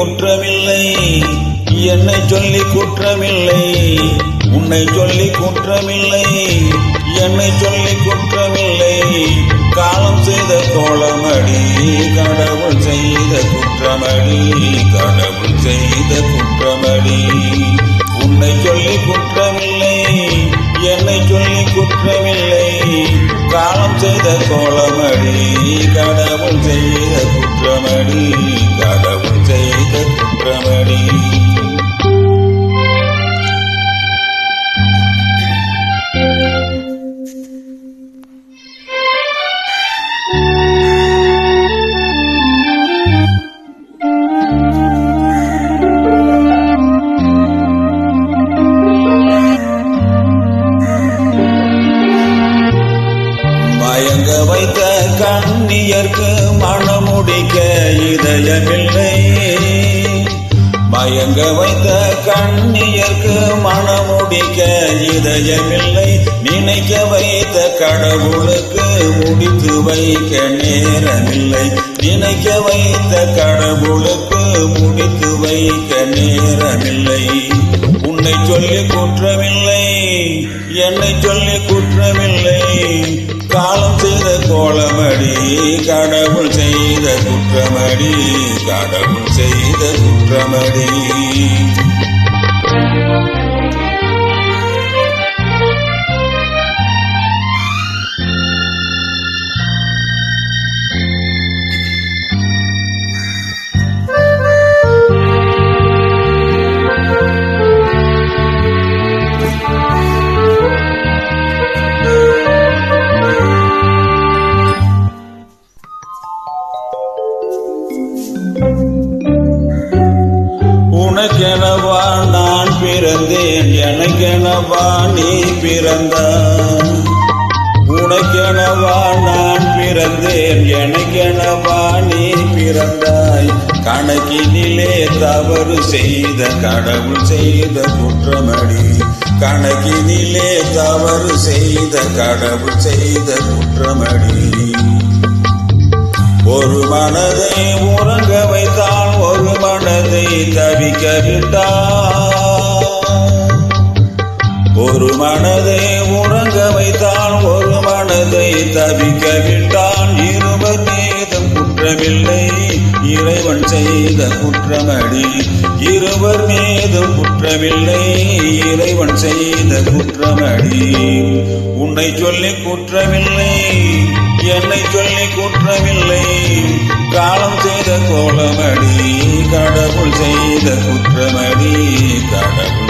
குற்றமில்லை, என்னை சொல்லி குற்றமில்லை, உன்னை சொல்லி குற்றமில்லை, என்னை சொல்லி குற்றமில்லை. காலம் செய்த கோலமடி, கடவுள் செய்த குற்றமடி, கடவுள் செய்த குற்றமடி. உன்னை சொல்லி குற்றமில்லை, என்னை சொல்லி குற்றமில்லை. காலம் செய்த கோலமடி, கடவுள் செய்த குற்றமடி, கடவுள் செய்த குற்றமடி. மயங்க வைத்த கண்ணியர்க்கு மனமுடிக்க இதயமில்லை, மயங்க வைத்த கண்ணியர்க்கு மனமுடிக்க இதயமில்லை. நினைக்க வைத்த கடவுளுக்கு முடித்து வைக்க நேரமில்லை, நினைக்க வைத்த கடவுளுக்கு முடித்து வைக்க நேரமில்லை. உன்னை சொல்லி குற்றமில்லை, என்னை சொல்லி குற்றமில்லை. காலம் செய்த கோலமடி, கடவுள் செய்த குற்றமடி, கடவுள் செய்த குற்றமடி. உனக்கெனவா நான் பிறந்தேன், எனக்கெனவா நீ பிறந்தாய். உனக்கெனவா நான் பிறந்தேன், எனக்கெனவா நீ பிறந்தாய். கணக்கினிலே தவறு செய்த கடவுள் செய்த குற்றமடி, கணக்கினிலே தவறு செய்த கடவுள் செய்த குற்றமடி. ஒரு மனதை உறங்க வைத்தால் ஒரு மனதை தவிக்க விட்டார், ஒரு மனதை உறங்க வைத்தால் ஒரு மனதை தவிக்க விட்டான். இருவர் மீதும் குற்றமில்லை, இறைவன் செய்த குற்றமடி, இருவர் மீதும் குற்றமில்லை, இறைவன் செய்த குற்றமடி. உன்னை சொல்லி குற்றமில்லை, என்னை சொல்லி குற்றமில்லை. காலம் செய்த கோலமடி, கடவுள் செய்த குற்றமடி, கடவுள்